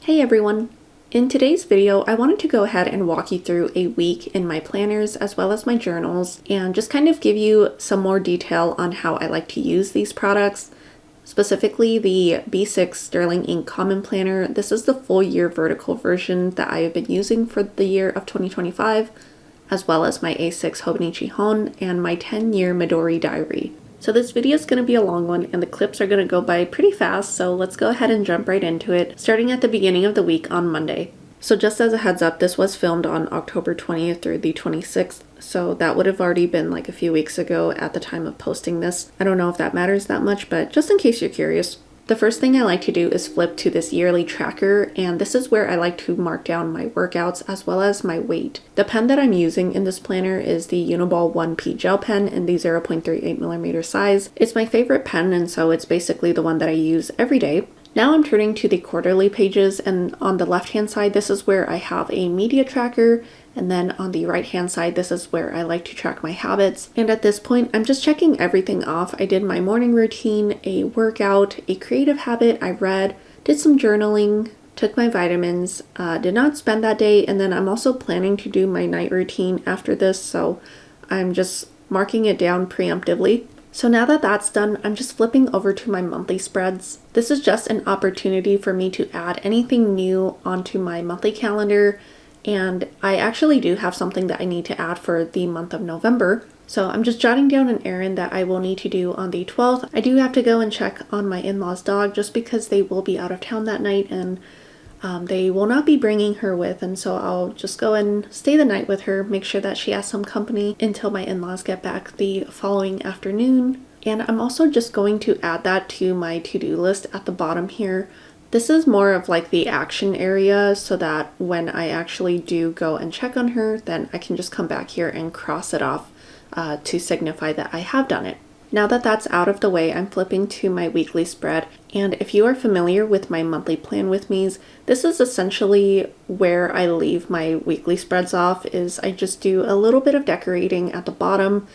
Hey everyone! In today's video, I wanted to go ahead and walk you through a week in my planners as well as my journals and just kind of give you some more detail on how I like to use these products. Specifically the B6 Sterling Ink Common Planner. This is the full year vertical version that I have been using for the year of 2025, as well as my A6 Hobonichi HON and my 10-year Midori diary. So this video is going to be a long one and the clips are going to go by pretty fast, so let's go ahead and jump right into it, starting at the beginning of the week on Monday. So just as a heads up, this was filmed on October 20th through the 26th, so that would have already been like a few weeks ago at the time of posting this. I don't know if that matters that much, but just in case you're curious. The first thing I like to do is flip to this yearly tracker, and this is where I like to mark down my workouts as well as my weight. The pen that I'm using in this planner is the Uniball One P gel pen in the 0.38mm size. It's my favorite pen, and so it's basically the one that I use every day. Now I'm turning to the quarterly pages, and on the left hand side this is where I have a media tracker, and then on the right hand side this is where I like to track my habits. And at this point I'm just checking everything off. I did my morning routine, a workout, a creative habit, I read, did some journaling, took my vitamins, did not spend that day, and then I'm also planning to do my night routine after this, so I'm just marking it down preemptively. So now that that's done, I'm just flipping over to my monthly spreads. This is just an opportunity for me to add anything new onto my monthly calendar, and I actually do have something that I need to add for the month of November. So I'm just jotting down an errand that I will need to do on the 12th. I do have to go and check on my in-laws' dog just because they will be out of town that night, and they will not be bringing her with, and so I'll just go and stay the night with her, make sure that she has some company until my in-laws get back the following afternoon. And I'm also just going to add that to my to-do list at the bottom here. This is more of like the action area, so that when I actually do go and check on her, then I can just come back here and cross it off to signify that I have done it. Now that that's out of the way, I'm flipping to my weekly spread, and if you are familiar with my monthly plan with me's, this is essentially where I leave my weekly spreads off. Is I just do a little bit of decorating at the bottom,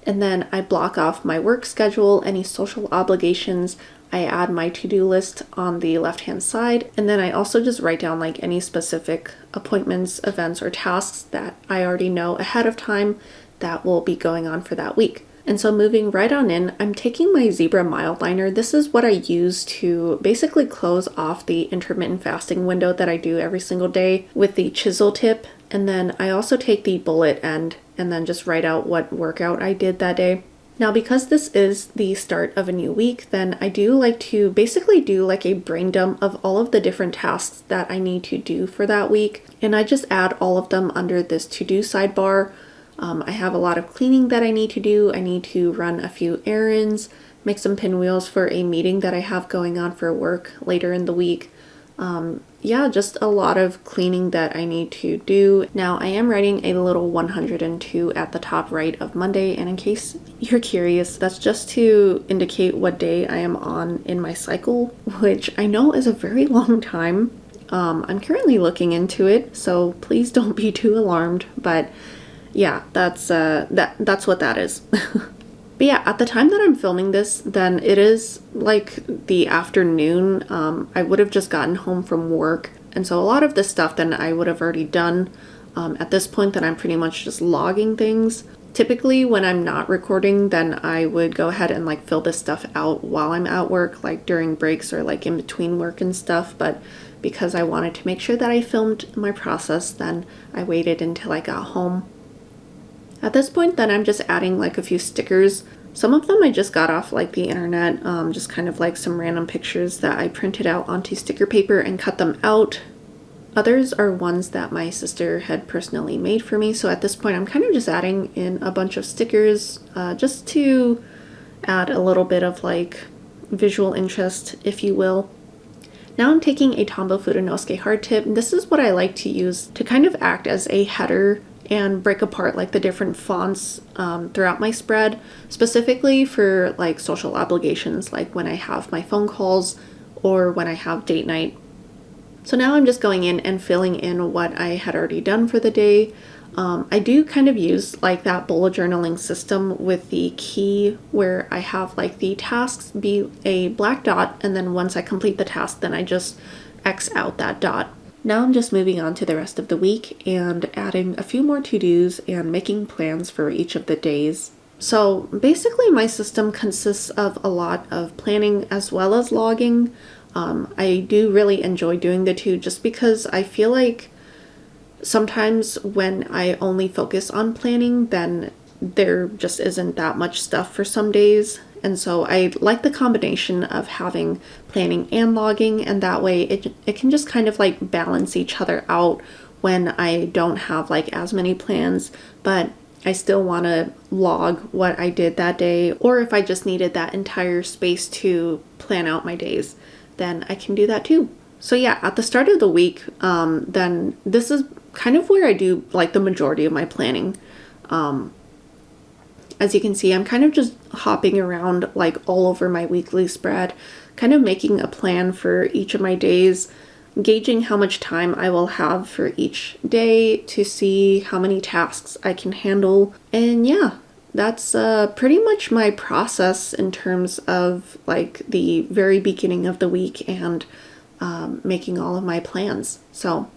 and then I block off my work schedule, any social obligations, I add my to-do list on the left hand side, and then I also just write down like any specific appointments, events, or tasks that I already know ahead of time that will be going on for that week. And so moving right on in, I'm taking my Zebra Mildliner. This is what I use to basically close off the intermittent fasting window that I do every single day with the chisel tip. And then I also take the bullet end and then just write out what workout I did that day. Now, because this is the start of a new week, then I do like to basically do like a brain dump of all of the different tasks that I need to do for that week. And I just add all of them under this to-do sidebar. I have a lot of cleaning that I need to do. I need to run a few errands, make some pinwheels for a meeting that I have going on for work later in the week. Yeah, just a lot of cleaning that I need to do. Now, I am writing a little 102 at the top right of Monday, and in case you're curious, that's just to indicate what day I am on in my cycle, which I know is a very long time. I'm currently looking into it, so please don't be too alarmed, but yeah, that's what that is. But yeah, at the time that I'm filming this, then it is like the afternoon. I would have just gotten home from work, and so a lot of this stuff then I would have already done. At this point, then I'm pretty much just logging things. Typically when I'm not recording, then I would go ahead and like fill this stuff out while I'm at work, like during breaks or like in between work and stuff, but because I wanted to make sure that I filmed my process, then I waited until I got home. At this point, then I'm just adding like a few stickers. Some of them I just got off like the internet, just kind of like some random pictures that I printed out onto sticker paper and cut them out. Others are ones that my sister had personally made for me. So at this point, I'm kind of just adding in a bunch of stickers just to add a little bit of like visual interest, if you will. Now I'm taking a Tombow Fudenosuke hard tip. This is what I like to use to kind of act as a header and break apart like the different fonts throughout my spread, specifically for like social obligations, like when I have my phone calls or when I have date night. So now I'm just going in and filling in what I had already done for the day. I do kind of use like that bullet journaling system with the key where I have like the tasks be a black dot, and then once I complete the task, then I just X out that dot. Now I'm just moving on to the rest of the week and adding a few more to-dos and making plans for each of the days. So basically my system consists of a lot of planning as well as logging. I do really enjoy doing the two just because I feel like sometimes when I only focus on planning, then there just isn't that much stuff for some days. And so I like the combination of having planning and logging, and that way it can just kind of like balance each other out when I don't have like as many plans, but I still want to log what I did that day, or if I just needed that entire space to plan out my days, then I can do that too. So yeah, at the start of the week, then this is kind of where I do like the majority of my planning. As you can see, I'm kind of just hopping around like all over my weekly spread, kind of making a plan for each of my days, gauging how much time I will have for each day to see how many tasks I can handle. And yeah, that's pretty much my process in terms of like the very beginning of the week and making all of my plans. So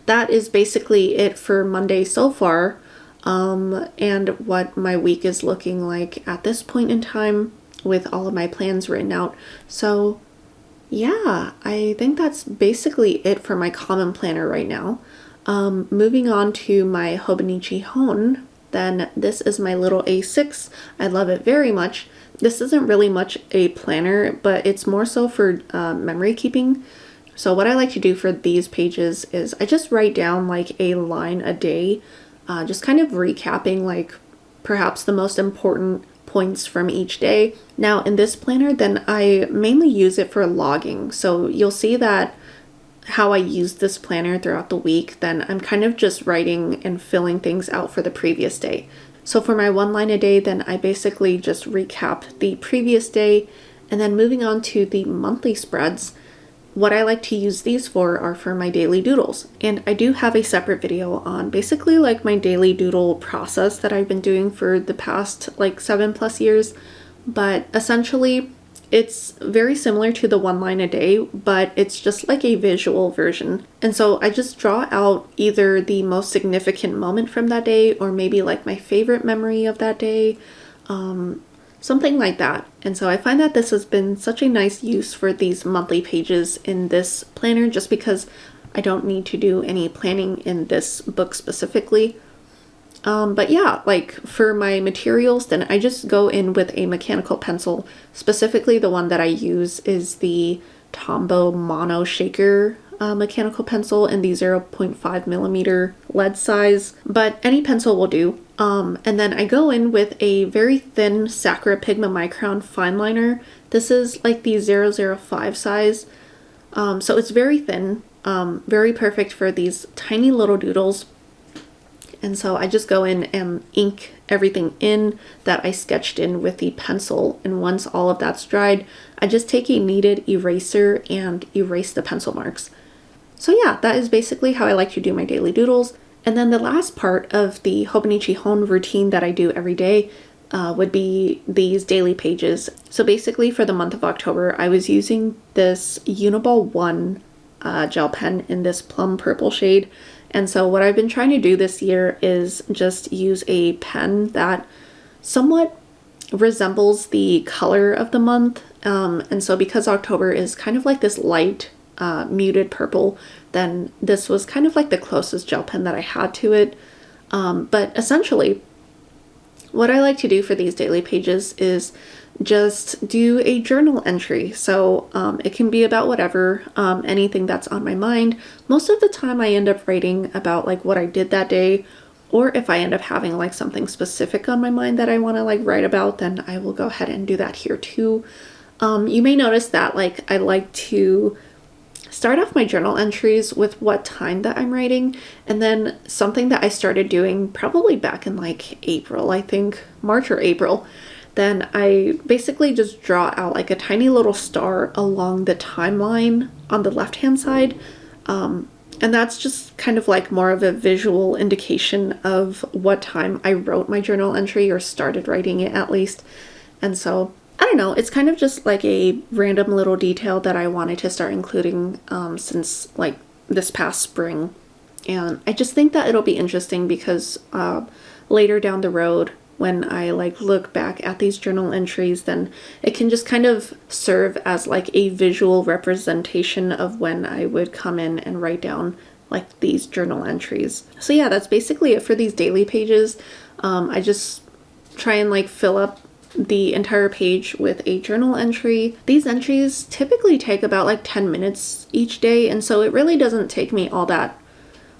that is basically it for Monday so far. And what my week is looking like at this point in time with all of my plans written out. So yeah, I think that's basically it for my common planner right now. Moving on to my Hobonichi HON, then this is my little A6. I love it very much. This isn't really much a planner, but it's more so for memory keeping. So what I like to do for these pages is I just write down like a line a day, just kind of recapping like perhaps the most important points from each day. Now in this planner, then I mainly use it for logging. So you'll see that how I use this planner throughout the week, then I'm kind of just writing and filling things out for the previous day. So for my one line a day, then I basically just recap the previous day, and then moving on to the monthly spreads. What I like to use these for are for my daily doodles. And I do have a separate video on basically like my daily doodle process that I've been doing for the past like 7+ years. But essentially it's very similar to the one line a day, but it's just like a visual version. And so I just draw out either the most significant moment from that day or maybe like my favorite memory of that day. Something like that. And so I find that this has been such a nice use for these monthly pages in this planner just because I don't need to do any planning in this book specifically. But yeah, like for my materials, then I just go in with a mechanical pencil. Specifically, the one that I use is the Tombow MONO shaker mechanical pencil in the 0.5mm lead size, but any pencil will do. And then I go in with a very thin Sakura Pigma Micron fineliner. This is like the 005 size. So it's very thin, very perfect for these tiny little doodles. And so I just go in and ink everything in that I sketched in with the pencil. And once all of that's dried, I just take a kneaded eraser and erase the pencil marks. So yeah, that is basically how I like to do my daily doodles. And then the last part of the Hobonichi HON routine that I do every day would be these daily pages. So basically for the month of October, I was using this Uniball One gel pen in this plum purple shade. And so what I've been trying to do this year is just use a pen that somewhat resembles the color of the month. And so because October is kind of like this light, muted purple, then this was kind of like the closest gel pen that I had to it. But essentially, what I like to do for these daily pages is just do a journal entry. So it can be about whatever, anything that's on my mind. Most of the time I end up writing about like what I did that day, or if I end up having like something specific on my mind that I want to like write about, then I will go ahead and do that here too. You may notice that like I like to start off my journal entries with what time that I'm writing, and then something that I started doing probably back in like April, I think March or April, then I basically just draw out like a tiny little star along the timeline on the left hand side, and that's just kind of like more of a visual indication of what time I wrote my journal entry or started writing it at least. And so I don't know, it's kind of just like a random little detail that I wanted to start including since like this past spring. And I just think that it'll be interesting because later down the road, when I like look back at these journal entries, then it can just kind of serve as like a visual representation of when I would come in and write down like these journal entries. So yeah, that's basically it for these daily pages. I just try and like fill up the entire page with a journal entry. These entries typically take about like 10 minutes each day, and so it really doesn't take me all that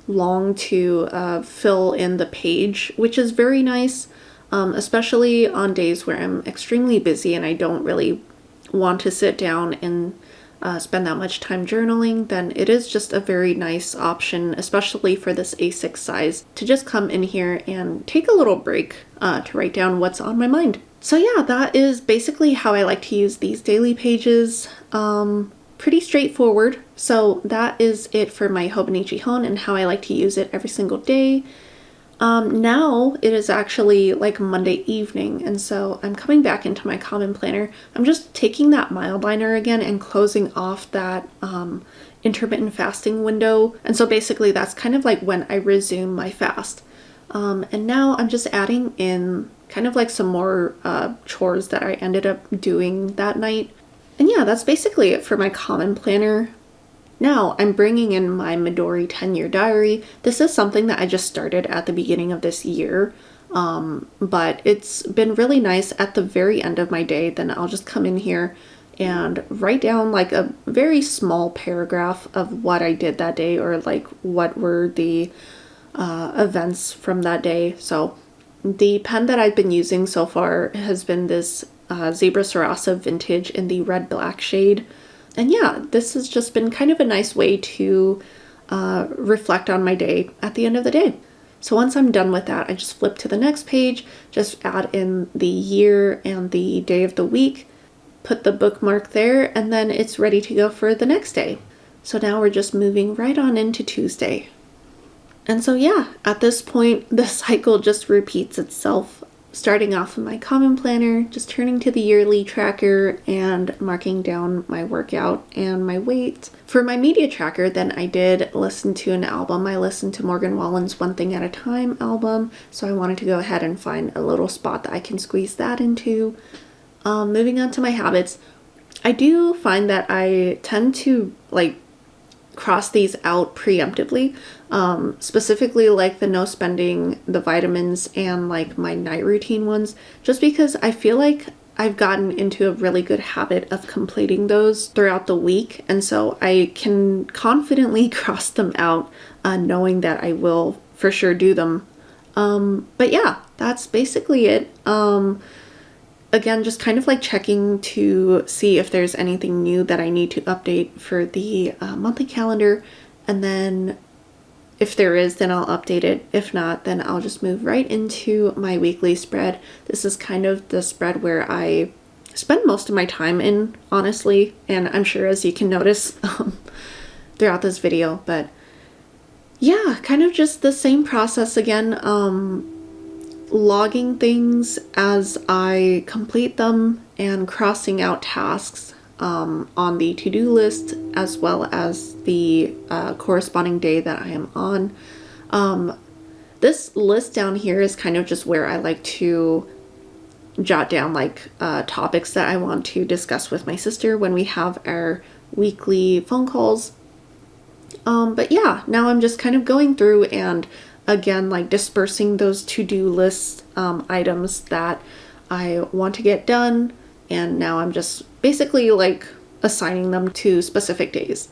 long to fill in the page, which is very nice, especially on days where I'm extremely busy and I don't really want to sit down and spend that much time journaling. Then it is just a very nice option, especially for this A6 size, to just come in here and take a little break to write down what's on my mind. So yeah, that is basically how I like to use these daily pages. Pretty straightforward. So that is it for my Hobonichi HON and how I like to use it every single day. Now it is actually like Monday evening, and so I'm coming back into my common planner. I'm just taking that Mildliner again and closing off that intermittent fasting window. And so basically that's kind of like when I resume my fast. And now I'm just adding in kind of like some more chores that I ended up doing that night. And yeah, that's basically it for my common planner. Now I'm bringing in my Midori 10-year diary. This is something that I just started at the beginning of this year, but it's been really nice at the very end of my day. Then I'll just come in here and write down like a very small paragraph of what I did that day, or like what were the events from that day. So the pen that I've been using so far has been this Zebra Sarasa Vintage in the red black shade. And yeah, this has just been kind of a nice way to reflect on my day at the end of the day. So once I'm done with that, I just flip to the next page, just add in the year and the day of the week, put the bookmark there, and then it's ready to go for the next day. So now we're just moving right on into Tuesday. And so yeah, at this point, the cycle just repeats itself, starting off in my common planner, just turning to the yearly tracker and marking down my workout and my weight. For my media tracker, then I did listen to an album. I listened to Morgan Wallen's One Thing at a Time album, so I wanted to go ahead and find a little spot that I can squeeze that into. Moving on to my habits, I do find that I tend to like cross these out preemptively, specifically like the no spending, the vitamins, and like my night routine ones, just because I feel like I've gotten into a really good habit of completing those throughout the week, and so I can confidently cross them out, knowing that I will for sure do them. But yeah, that's basically it. Again, just kind of like checking to see if there's anything new that I need to update for the monthly calendar. And then if there is, then I'll update it. If not, then I'll just move right into my weekly spread. This is kind of the spread where I spend most of my time in, honestly. And I'm sure, as you can notice throughout this video, but yeah, kind of just the same process again. Logging things as I complete them and crossing out tasks on the to-do list, as well as the corresponding day that I am on. This list down here is kind of just where I like to jot down like topics that I want to discuss with my sister when we have our weekly phone calls. But yeah, now I'm just kind of going through and again, like dispersing those to-do list items that I want to get done, and now I'm just basically like assigning them to specific days.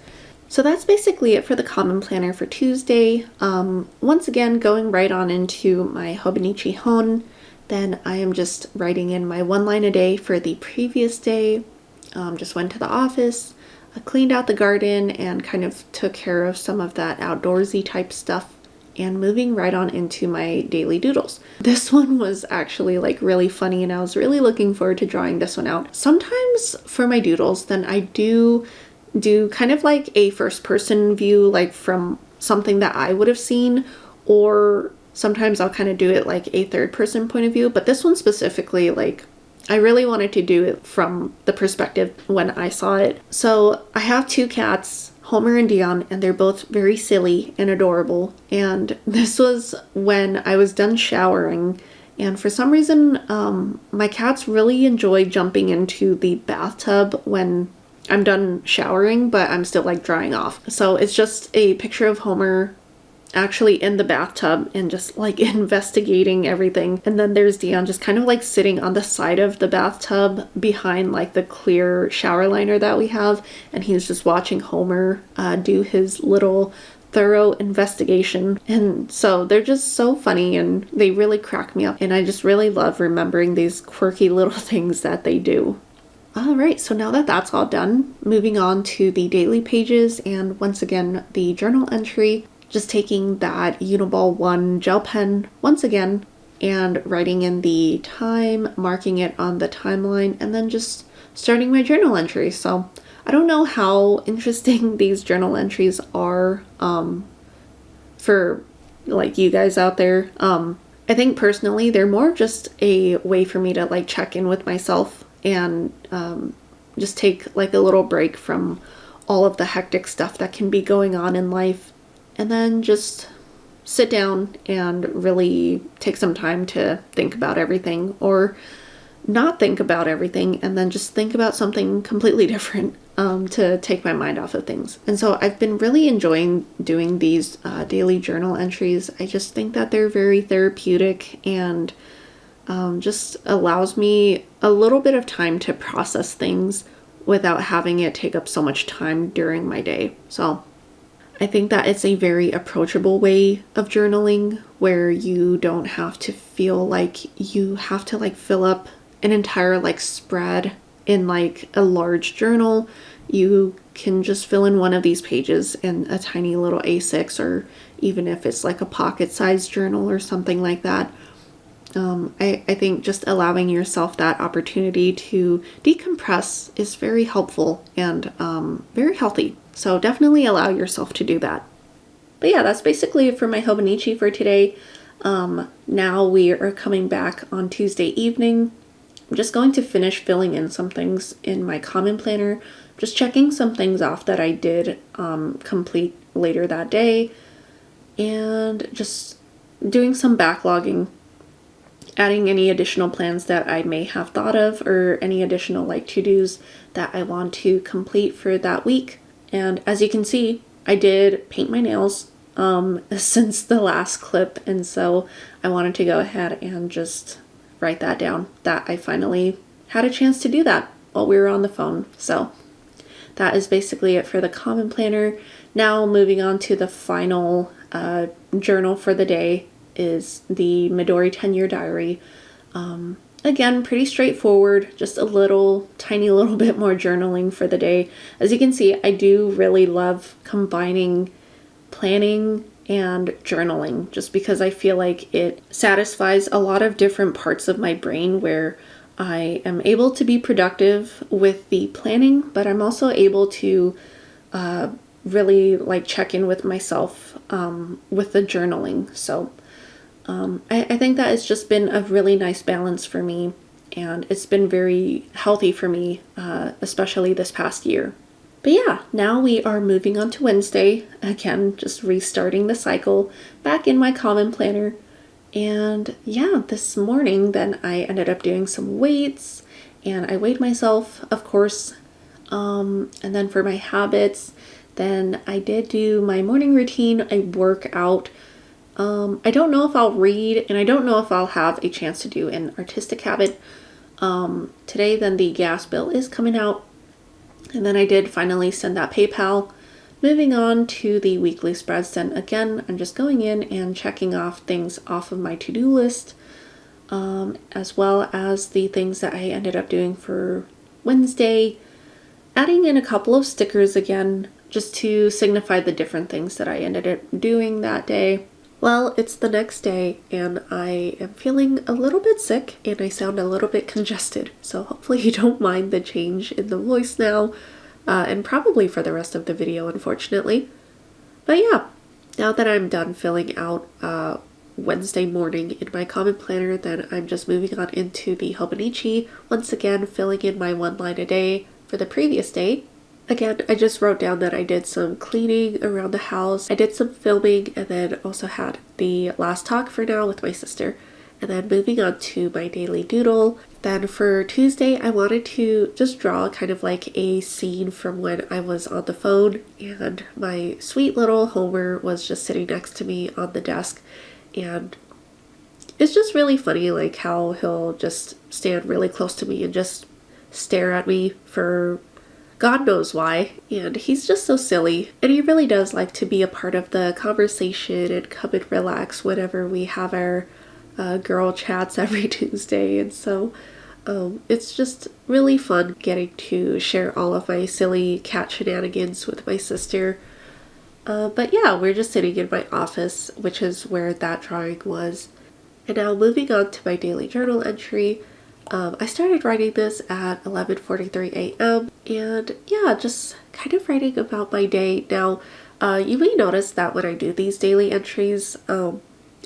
So that's basically it for the common planner for Tuesday. Once again, going right on into my Hobonichi HON, then I am just writing in my one line a day for the previous day. Just went to the office, cleaned out the garden, and kind of took care of some of that outdoorsy type stuff, and moving right on into my daily doodles. This one was actually like really funny, and I was really looking forward to drawing this one out. Sometimes for my doodles, then I do kind of like a first person view, like from something that I would have seen, or sometimes I'll kind of do it like a third person point of view, but this one specifically, like I really wanted to do it from the perspective when I saw it. So I have two cats, Homer and Dion, and they're both very silly and adorable. And this was when I was done showering, and for some reason, my cats really enjoy jumping into the bathtub when I'm done showering, but I'm still like drying off. So it's just a picture of Homer actually in the bathtub and just like investigating everything. And then there's Dion just kind of like sitting on the side of the bathtub behind like the clear shower liner that we have. And he's just watching Homer do his little thorough investigation. And so they're just so funny and they really crack me up. And I just really love remembering these quirky little things that they do. Alright, so now that that's all done, moving on to the daily pages and once again the journal entry. Just taking that Uniball One gel pen once again and writing in the time, marking it on the timeline, and then just starting my journal entry. So I don't know how interesting these journal entries are for like you guys out there. I think personally they're more just a way for me to like check in with myself and just take like a little break from all of the hectic stuff that can be going on in life. And then just sit down and really take some time to think about everything or not think about everything and then just think about something completely different to take my mind off of things. And so I've been really enjoying doing these daily journal entries. I just think that they're very therapeutic and just allows me a little bit of time to process things without having it take up so much time during my day. So I think that it's a very approachable way of journaling where you don't have to feel like you have to like fill up an entire like spread in like a large journal. You can just fill in one of these pages in a tiny little A6, or even if it's like a pocket-sized journal or something like that. I think just allowing yourself that opportunity to decompress is very helpful and very healthy. So definitely allow yourself to do that. But yeah, that's basically it for my Hobonichi for today. Now we are coming back on Tuesday evening. I'm just going to finish filling in some things in my common planner. Just checking some things off that I did complete later that day. And just doing some backlogging. Adding any additional plans that I may have thought of or any additional like to-dos that I want to complete for that week. And as you can see, I did paint my nails since the last clip, and so I wanted to go ahead and just write that down, that I finally had a chance to do that while we were on the phone. So that is basically it for the common planner. Now moving on to the final journal for the day is the Midori 10-year diary. Again, pretty straightforward, just a little tiny little bit more journaling for the day. As you can see, I do really love combining planning and journaling just because I feel like it satisfies a lot of different parts of my brain where I am able to be productive with the planning, but I'm also able to really like check in with myself with the journaling. So I think that it's just been a really nice balance for me, and it's been very healthy for me, especially this past year. But yeah, now we are moving on to Wednesday. Again, just restarting the cycle back in my common planner. And yeah, this morning then I ended up doing some weights, and I weighed myself, of course. And then for my habits, then I did do my morning routine, a workout. I don't know if I'll read, and I don't know if I'll have a chance to do an artistic habit. Today then the gas bill is coming out, and then I did finally send that PayPal. Moving on to the weekly spreads, then again, I'm just going in and checking off things off of my to-do list, as well as the things that I ended up doing for Wednesday, adding in a couple of stickers again, just to signify the different things that I ended up doing that day. Well, it's the next day and I am feeling a little bit sick and I sound a little bit congested. So hopefully you don't mind the change in the voice now, and probably for the rest of the video, unfortunately. But yeah, now that I'm done filling out Wednesday morning in my common planner, then I'm just moving on into the Hobonichi, once again filling in my one line a day for the previous day. Again, I just wrote down that I did some cleaning around the house, I did some filming, and then also had the last talk for now with my sister. And then moving on to my daily doodle. Then for Tuesday, I wanted to just draw kind of like a scene from when I was on the phone and my sweet little Homer was just sitting next to me on the desk. And it's just really funny like how he'll just stand really close to me and just stare at me for God knows why. And he's just so silly. And he really does like to be a part of the conversation and come and relax whenever we have our girl chats every Tuesday. And so it's just really fun getting to share all of my silly cat shenanigans with my sister. But yeah, we're just sitting in my office, which is where that drawing was. And now moving on to my daily journal entry. I started writing this at 11:43 a.m. and yeah, just kind of writing about my day. Now, you may notice that when I do these daily entries,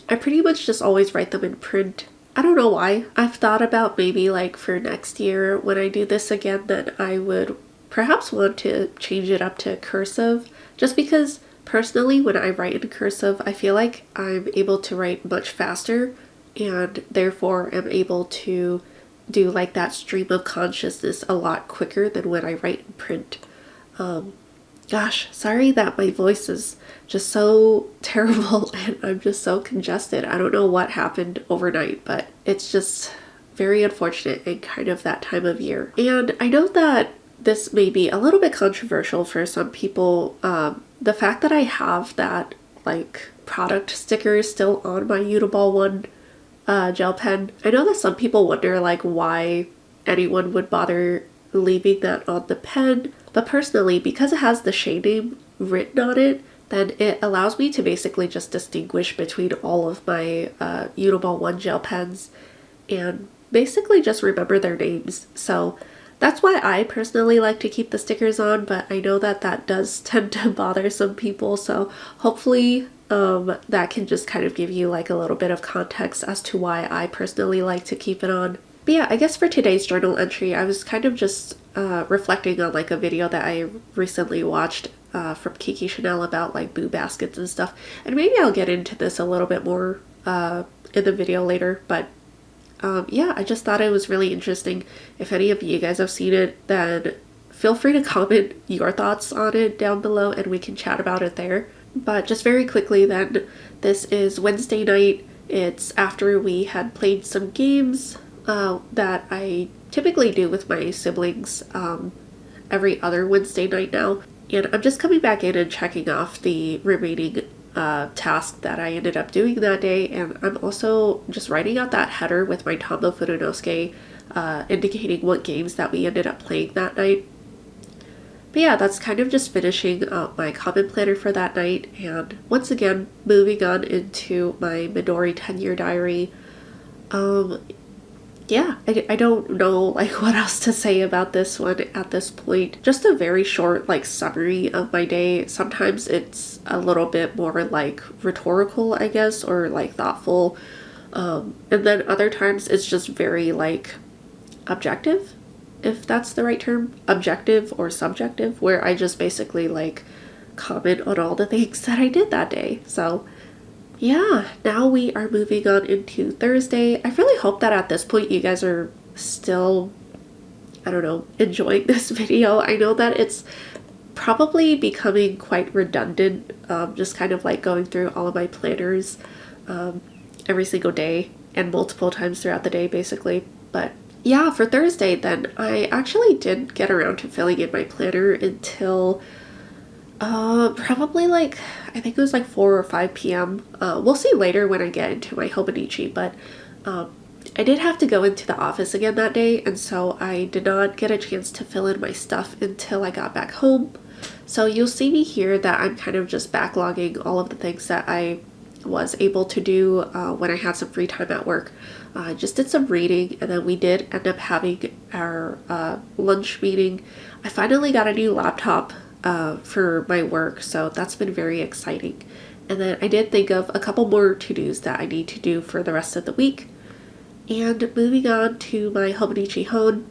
I pretty much just always write them in print. I don't know why. I've thought about maybe like for next year when I do this again that I would perhaps want to change it up to cursive, just because personally when I write in cursive I feel like I'm able to write much faster and therefore am able to do like that stream of consciousness a lot quicker than when I write in print. Gosh, sorry that my voice is just so terrible and I'm just so congested. I don't know what happened overnight, but it's just very unfortunate and kind of that time of year. And I know that this may be a little bit controversial for some people. The fact that I have that like product sticker still on my Uniball One gel pen. I know that some people wonder like why anyone would bother leaving that on the pen, but personally, because it has the shade name written on it, then it allows me to basically just distinguish between all of my Uniball One gel pens and basically just remember their names. So that's why I personally like to keep the stickers on, but I know that that does tend to bother some people, so hopefully that can just kind of give you like a little bit of context as to why I personally like to keep it on. But yeah, I guess for today's journal entry, I was kind of just reflecting on like a video that I recently watched from Kiki Chanel about like boo baskets and stuff. And maybe I'll get into this a little bit more in the video later. But yeah, I just thought it was really interesting. If any of you guys have seen it, then feel free to comment your thoughts on it down below and we can chat about it there. But just very quickly then, this is Wednesday night. It's after we had played some games that I typically do with my siblings every other Wednesday night now. And I'm just coming back in and checking off the remaining task that I ended up doing that day. And I'm also just writing out that header with my Tombow Fudenosuke indicating what games that we ended up playing that night. But yeah, that's kind of just finishing up my common planner for that night, and once again, moving on into my Midori 10-year diary. Yeah, I don't know like what else to say about this one at this point. Just a very short like summary of my day. Sometimes it's a little bit more like rhetorical, I guess, or like thoughtful. And then other times it's just very like objective, if that's the right term, objective or subjective, where I just basically like comment on all the things that I did that day. So yeah, now we are moving on into Thursday. I really hope that at this point you guys are still, I don't know, enjoying this video. I know that it's probably becoming quite redundant, just kind of like going through all of my planners every single day and multiple times throughout the day basically. But yeah, for Thursday then, I actually didn't get around to filling in my planner until probably like, I think it was like 4 or 5 p.m. We'll see later when I get into my Hobonichi, but I did have to go into the office again that day, and so I did not get a chance to fill in my stuff until I got back home. So you'll see me here that I'm kind of just backlogging all of the things that I was able to do when I had some free time at work. I just did some reading, and then we did end up having our lunch meeting. I finally got a new laptop for my work, so that's been very exciting. And then I did think of a couple more to-dos that I need to do for the rest of the week. And moving on to my Hobonichi HON.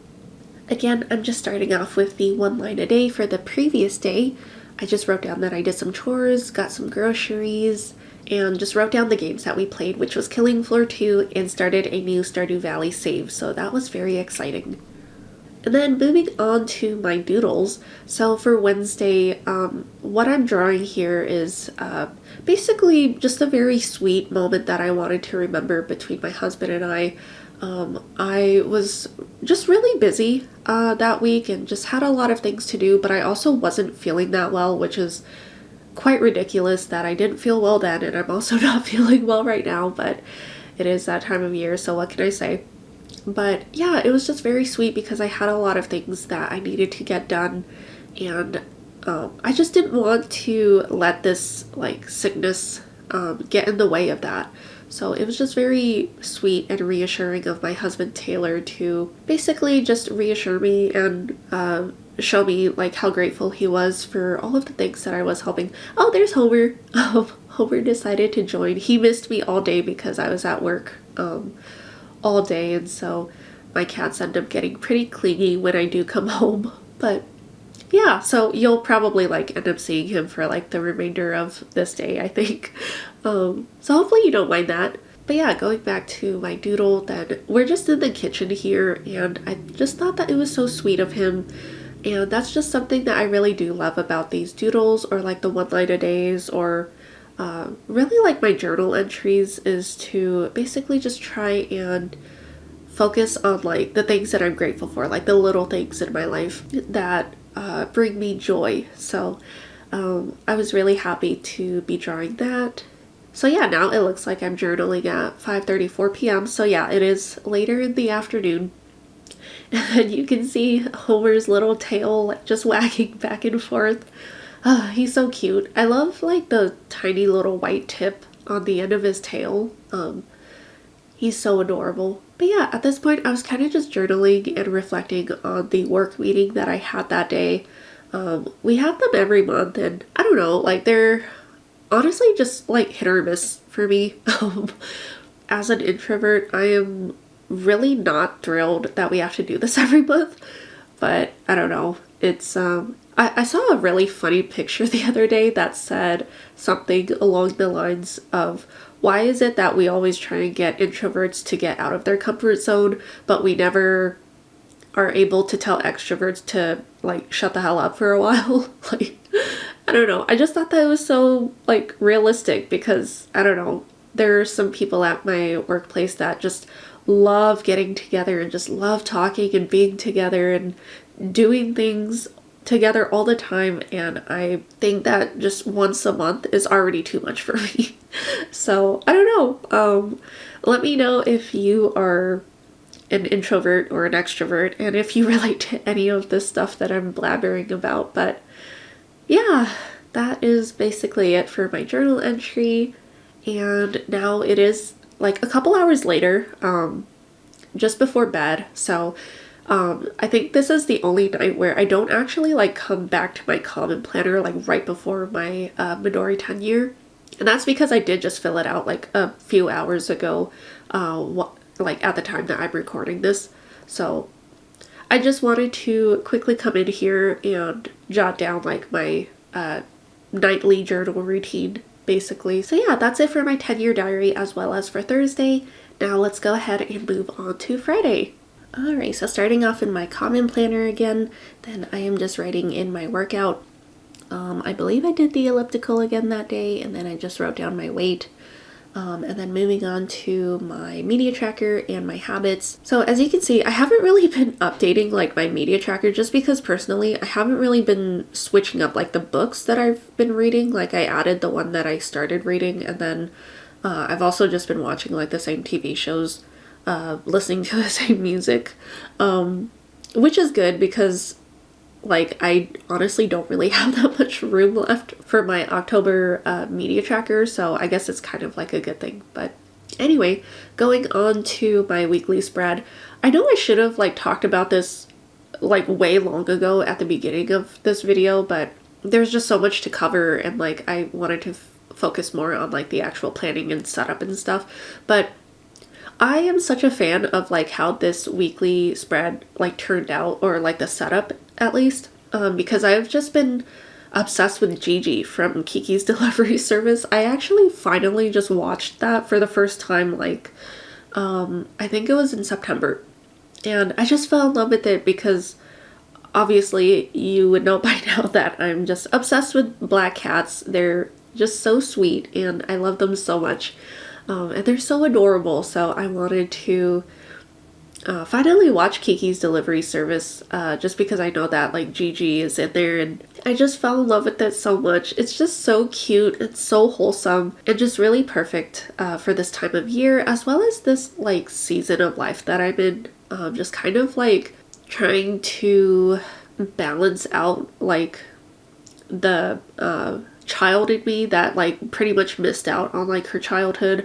Again, I'm just starting off with the one line a day for the previous day. I just wrote down that I did some chores, got some groceries, and just wrote down the games that we played, which was Killing Floor 2, and started a new Stardew Valley save, so that was very exciting. And then moving on to my doodles. So for Wednesday, what I'm drawing here is basically just a very sweet moment that I wanted to remember between my husband and I. I was just really busy that week and just had a lot of things to do, but I also wasn't feeling that well, which is quite ridiculous that I didn't feel well then, and I'm also not feeling well right now, but it is that time of year, so what can I say? But yeah, it was just very sweet because I had a lot of things that I needed to get done, and I just didn't want to let this like sickness get in the way of that. So it was just very sweet and reassuring of my husband Taylor to basically just reassure me and show me like how grateful he was for all of the things that I was helping. Oh, there's Homer. Homer decided to join. He missed me all day because I was at work all day, and so my cats end up getting pretty clingy when I do come home. But yeah, so you'll probably like end up seeing him for like the remainder of this day, I think. So hopefully you don't mind that. But yeah, going back to my doodle, then we're just in the kitchen here, and I just thought that it was so sweet of him. And that's just something that I really do love about these doodles, or like the one line a days, or really like my journal entries, is to basically just try and focus on like the things that I'm grateful for, like the little things in my life that bring me joy. So I was really happy to be drawing that. So yeah, now it looks like I'm journaling at 5:34 p.m. So yeah, it is later in the afternoon. And you can see Homer's little tail like just wagging back and forth. He's so cute. I love like the tiny little white tip on the end of his tail. He's so adorable. But yeah, at this point I was kind of just journaling and reflecting on the work meeting that I had that day. We have them every month, and I don't know, like they're honestly just like hit or miss for me. As an introvert, I am really not thrilled that we have to do this every month, but I don't know. It's I saw a really funny picture the other day that said something along the lines of, why is it that we always try and get introverts to get out of their comfort zone, but we never are able to tell extroverts to like shut the hell up for a while? Like, I don't know. I just thought that it was so like realistic, because I don't know, there are some people at my workplace that just love getting together and just love talking and being together and doing things together all the time, and I think that just once a month is already too much for me. So I don't know. Let me know if you are an introvert or an extrovert, and if you relate to any of this stuff that I'm blabbering about. But yeah, that is basically it for my journal entry. And now it is like a couple hours later, just before bed. So I think this is the only night where I don't actually like come back to my common planner like right before my Midori 10 year. And that's because I did just fill it out like a few hours ago, like at the time that I'm recording this. So I just wanted to quickly come in here and jot down like my nightly journal routine, basically. So yeah, that's it for my 10-year diary as well as for Thursday. Now let's go ahead and move on to Friday. Alright, so starting off in my common planner again, then I am just writing in my workout. I believe I did the elliptical again that day, and then I just wrote down my weight. And then moving on to my media tracker and my habits. So as you can see, I haven't really been updating like my media tracker, just because personally I haven't really been switching up like the books that I've been reading. Like I added the one that I started reading, and then I've also just been watching like the same TV shows, listening to the same music, which is good because like I honestly don't really have that much room left for my October media tracker, so I guess it's kind of like a good thing. But anyway, going on to my weekly spread. I know I should have like talked about this like way long ago at the beginning of this video, but there's just so much to cover, and like I wanted to focus more on like the actual planning and setup and stuff. But I am such a fan of like how this weekly spread like turned out, or like the setup at least, because I've just been obsessed with Gigi from Kiki's Delivery Service. I actually finally just watched that for the first time, like I think it was in September, and I just fell in love with it because obviously you would know by now that I'm just obsessed with black cats. They're just so sweet and I love them so much. And they're so adorable, so I wanted to finally watch Kiki's Delivery Service, just because I know that like Gigi is in there, and I just fell in love with it so much. It's just so cute, it's so wholesome, and just really perfect for this time of year, as well as this like season of life that I'm in. Just kind of like trying to balance out like the child in me that like pretty much missed out on like her childhood,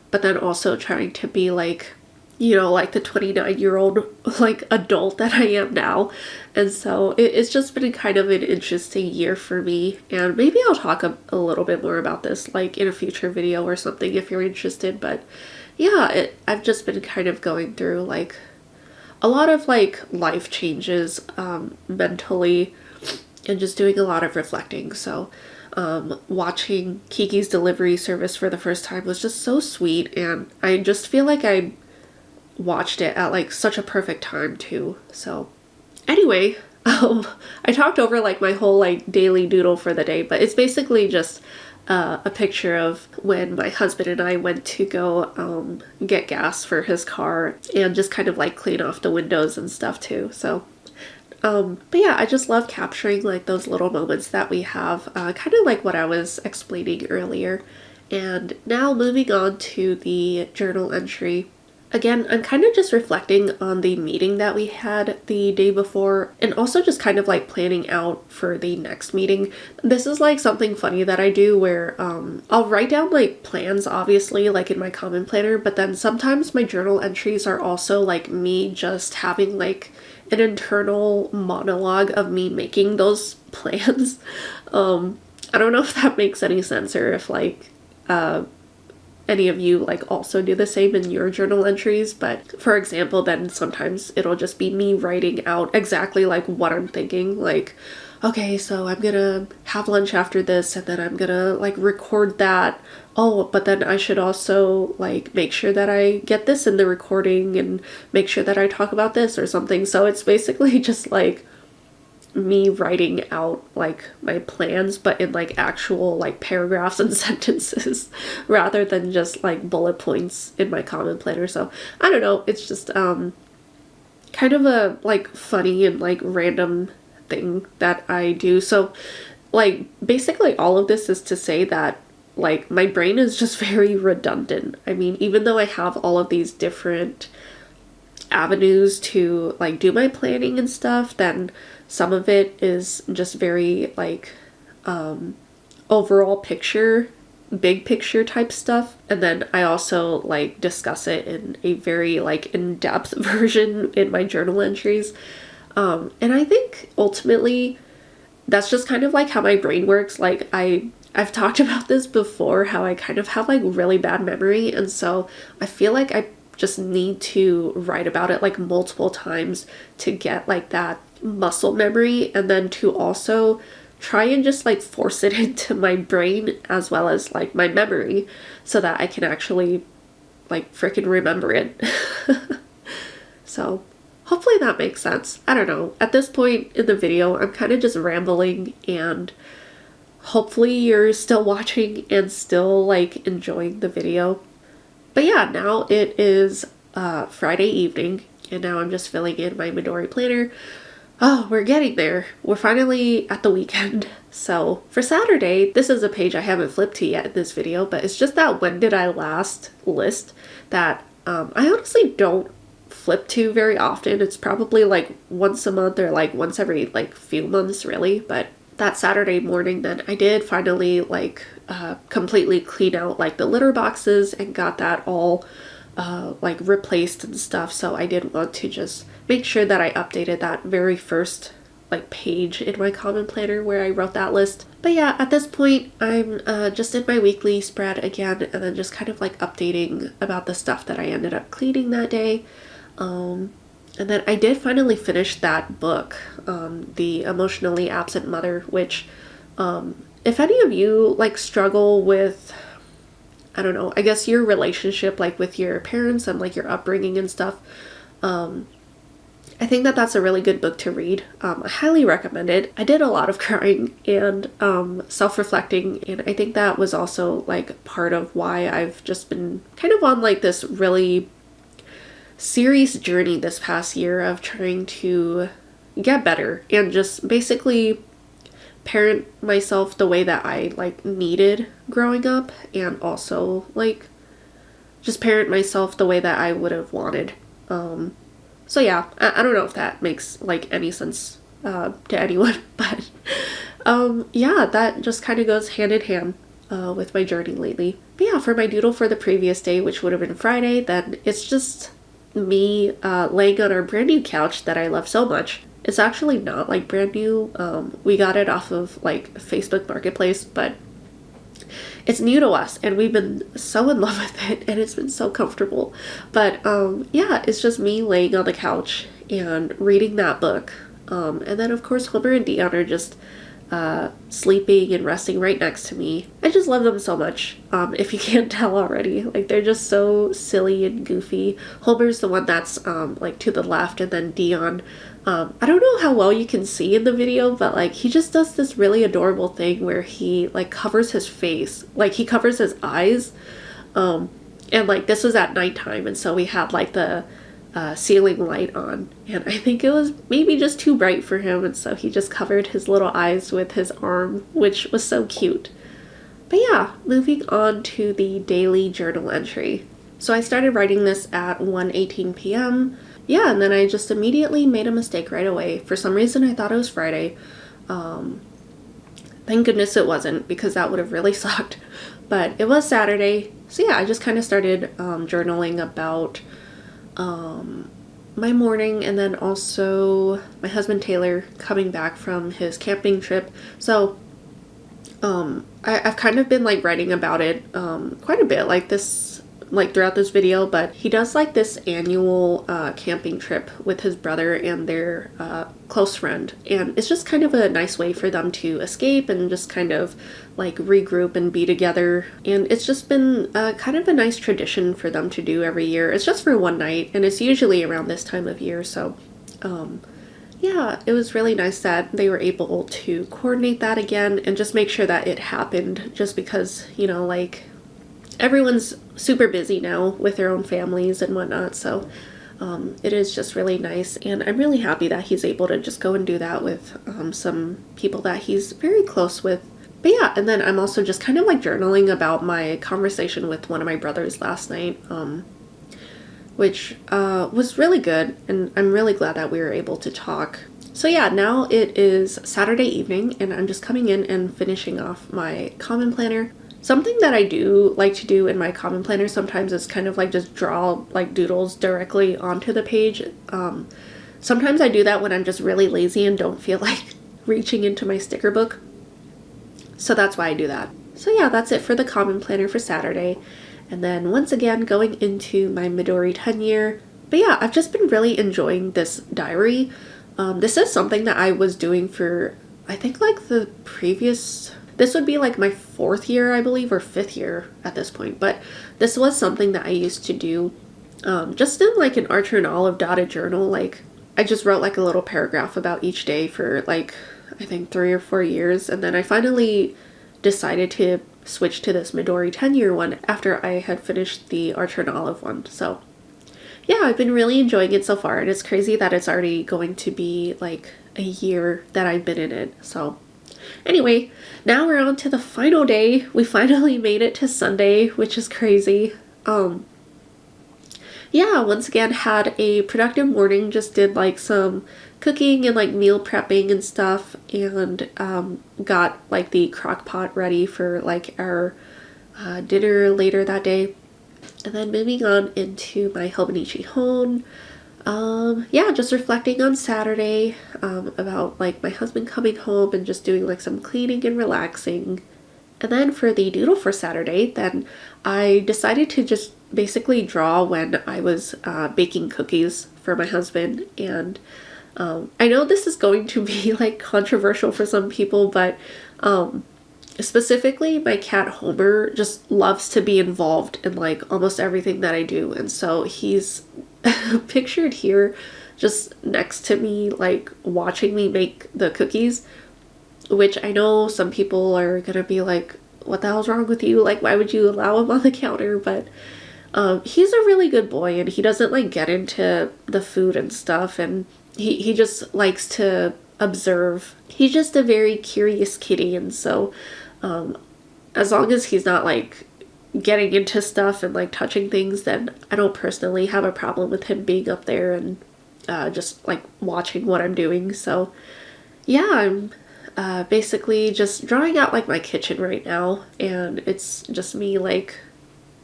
but then also trying to be like, you know, like the 29-year-old like adult that I am now. And so it's just been kind of an interesting year for me, and maybe I'll talk a little bit more about this like in a future video or something if you're interested. But yeah, I've just been kind of going through like a lot of like life changes mentally, and just doing a lot of reflecting. So watching Kiki's Delivery Service for the first time was just so sweet, and I just feel like I watched it at like such a perfect time too. So anyway, I talked over like my whole like daily doodle for the day, but it's basically just a picture of when my husband and I went to go get gas for his car, and just kind of like clean off the windows and stuff too. So but yeah, I just love capturing like those little moments that we have, kind of like what I was explaining earlier. And now moving on to the journal entry. Again, I'm kind of just reflecting on the meeting that we had the day before, and also just kind of like planning out for the next meeting. This is like something funny that I do where I'll write down like plans, obviously, like in my common planner, but then sometimes my journal entries are also like me just having like an internal monologue of me making those plans. I don't know if that makes any sense, or if like any of you like also do the same in your journal entries. But for example, then sometimes it'll just be me writing out exactly like what I'm thinking, like, okay, so I'm gonna have lunch after this, and then I'm gonna like record that. Oh, but then I should also like make sure that I get this in the recording, and make sure that I talk about this or something. So it's basically just like me writing out like my plans, but in like actual like paragraphs and sentences, rather than just like bullet points in my common planner. So I don't know, it's just kind of a like funny and like random thing that I do. So like basically all of this is to say that like my brain is just very redundant. I mean, even though I have all of these different avenues to like do my planning and stuff, then some of it is just very like overall picture, big picture type stuff, and then I also like discuss it in a very like in-depth version in my journal entries. And I think ultimately that's just kind of like how my brain works. Like I've talked about this before, how I kind of have like really bad memory, and so I feel like I just need to write about it like multiple times to get like that muscle memory, and then to also try and just like force it into my brain as well as like my memory, so that I can actually like freaking remember it. So hopefully that makes sense. I don't know. At this point in the video, I'm kind of just rambling, and hopefully you're still watching and still like enjoying the video. But yeah, now it is Friday evening, and now I'm just filling in my Midori planner. Oh, we're getting there. We're finally at the weekend. So for Saturday, this is a page I haven't flipped to yet in this video, but it's just that when did I last list that I honestly don't flip to very often. It's probably like once a month, or like once every like few months really. But that Saturday morning, then I did finally like completely clean out like the litter boxes and got that all like replaced and stuff. So I did want to just make sure that I updated that very first like page in my common planner where I wrote that list. But yeah, at this point I'm just in my weekly spread again, and then just kind of like updating about the stuff that I ended up cleaning that day. And then I did finally finish that book, The Emotionally Absent Mother, which if any of you like struggle with, I don't know, I guess your relationship like with your parents and like your upbringing and stuff, I think that that's a really good book to read. I highly recommend it. I did a lot of crying and self-reflecting, and I think that was also like part of why I've just been kind of on like this really serious journey this past year of trying to get better and just basically parent myself the way that I like needed growing up, and also like just parent myself the way that I would have wanted. So yeah, I don't know if that makes like any sense to anyone, but yeah, that just kind of goes hand in hand with my journey lately. But yeah, for my doodle for the previous day, which would have been Friday, then it's just me laying on our brand new couch that I love so much. It's actually not like brand new. We got it off of like Facebook Marketplace, but it's new to us and we've been so in love with it, and it's been so comfortable. But yeah, it's just me laying on the couch and reading that book. And then of course Homer and Dion are just sleeping and resting right next to me. I just love them so much. If you can't tell already, like they're just so silly and goofy. Homer's the one that's like to the left, and then Dion, I don't know how well you can see in the video, but like he just does this really adorable thing where he like covers his face, like he covers his eyes, and like this was at nighttime, and so we had like the ceiling light on, and I think it was maybe just too bright for him, and so he just covered his little eyes with his arm, which was so cute. But yeah, moving on to the daily journal entry. So I started writing this at 1:18 p.m. Yeah, and then I just immediately made a mistake right away. For some reason I thought it was Friday. Thank goodness it wasn't, because that would have really sucked. But it was Saturday. So yeah, I just kind of started journaling about my morning, and then also my husband Taylor coming back from his camping trip. So I've kind of been like writing about it quite a bit like this, like throughout this video, but he does like this annual camping trip with his brother and their close friend, and it's just kind of a nice way for them to escape and just kind of like regroup and be together. And it's just been kind of a nice tradition for them to do every year. It's just for one night, and it's usually around this time of year. So yeah, it was really nice that they were able to coordinate that again and just make sure that it happened, just because, you know, like everyone's super busy now with their own families and whatnot. So it is just really nice, and I'm really happy that he's able to just go and do that with some people that he's very close with. But yeah, and then I'm also just kind of like journaling about my conversation with one of my brothers last night, which was really good, and I'm really glad that we were able to talk. So yeah, now it is Saturday evening, and I'm just coming in and finishing off my common planner. Something that I do like to do in my common planner sometimes is kind of like just draw like doodles directly onto the page. Sometimes I do that when I'm just really lazy and don't feel like reaching into my sticker book. So that's why I do that. So yeah, that's it for the common planner for Saturday. And then once again, going into my Midori 10 year. But yeah, I've just been really enjoying this diary. This is something that I was doing for, I think like the previous, this would be like my 4th year, I believe, or 5th year at this point. But this was something that I used to do just in like an Archer and Olive dotted journal. Like I just wrote like a little paragraph about each day for like, I think 3 or 4 years. And then I finally decided to switch to this Midori 10 year one after I had finished the Archer and Olive one. So yeah, I've been really enjoying it so far, and it's crazy that it's already going to be like a year that I've been in it. So anyway, now we're on to the final day. We finally made it to Sunday, which is crazy. Yeah, once again had a productive morning, just did like some cooking and like meal prepping and stuff, and got like the crock pot ready for like our dinner later that day. And then moving on into my Hobonichi HON. Yeah, just reflecting on Saturday, about like my husband coming home and just doing like some cleaning and relaxing. And then for the doodle for Saturday, then I decided to just basically draw when I was baking cookies for my husband. And I know this is going to be like controversial for some people, but specifically my cat Homer just loves to be involved in like almost everything that I do. And so he's pictured here just next to me, like watching me make the cookies, which I know some people are gonna be like, what the hell's wrong with you? Like, why would you allow him on the counter? But he's a really good boy, and he doesn't like get into the food and stuff, and he just likes to observe. He's just a very curious kitty, and so as long as he's not like getting into stuff and like touching things, then I don't personally have a problem with him being up there and just like watching what I'm doing. So yeah, I'm basically just drawing out like my kitchen right now, and it's just me like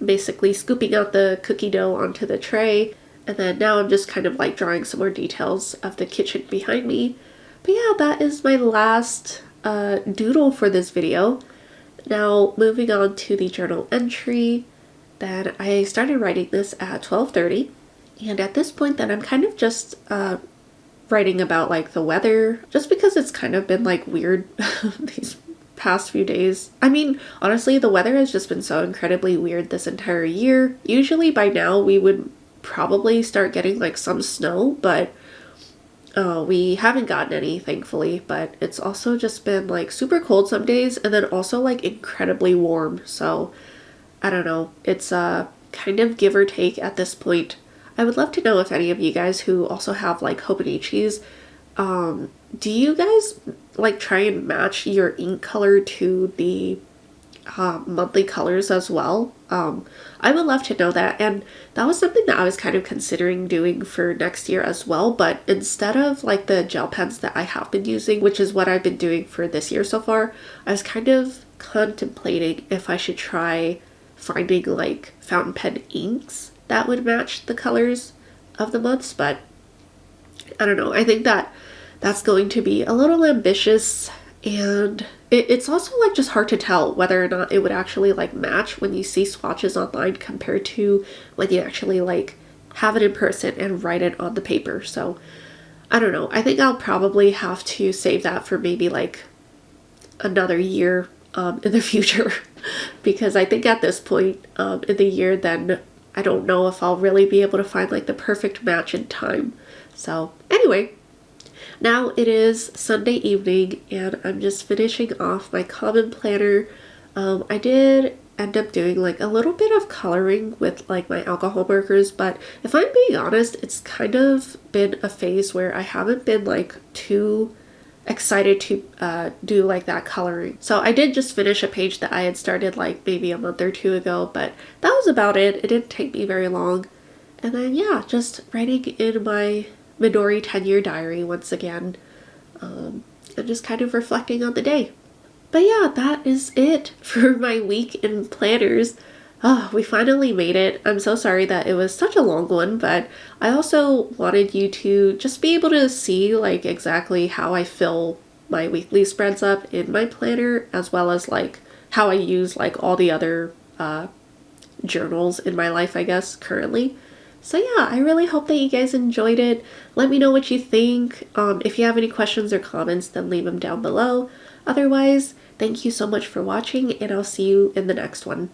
basically scooping out the cookie dough onto the tray, and then now I'm just kind of like drawing some more details of the kitchen behind me. But yeah, that is my last doodle for this video. Now moving on to the journal entry, then I started writing this at 12:30, and at this point then I'm kind of just writing about like the weather, just because it's kind of been like weird these past few days. I mean, honestly, the weather has just been so incredibly weird this entire year. Usually by now we would probably start getting like some snow, but we haven't gotten any, thankfully. But it's also just been like super cold some days, and then also like incredibly warm. So I don't know, it's kind of give or take at this point. I would love to know if any of you guys who also have like Hobonichis, do you guys like try and match your ink color to the monthly colors as well? I would love to know that, and that was something that I was kind of considering doing for next year as well, but instead of like the gel pens that I have been using, which is what I've been doing for this year so far, I was kind of contemplating if I should try finding like fountain pen inks that would match the colors of the months. But I don't know, I think that that's going to be a little ambitious, and it's also like just hard to tell whether or not it would actually like match when you see swatches online compared to when you actually like have it in person and write it on the paper. So I don't know, I think I'll probably have to save that for maybe like another year in the future because I think at this point in the year, then I don't know if I'll really be able to find like the perfect match in time. So anyway, now it is Sunday evening, and I'm just finishing off my common planner. I did end up doing like a little bit of coloring with like my alcohol markers, but if I'm being honest, it's kind of been a phase where I haven't been like too excited to do like that coloring. So I did just finish a page that I had started like maybe a month or two ago, but that was about it. It didn't take me very long. And then yeah, just writing in my Midori 10-year diary once again, and just kind of reflecting on the day. But yeah, that is it for my week in planners. Oh, we finally made it. I'm so sorry that it was such a long one, but I also wanted you to just be able to see like exactly how I fill my weekly spreads up in my planner, as well as like how I use like all the other journals in my life, I guess, currently. So yeah, I really hope that you guys enjoyed it. Let me know what you think. If you have any questions or comments, then leave them down below. Otherwise, thank you so much for watching, and I'll see you in the next one.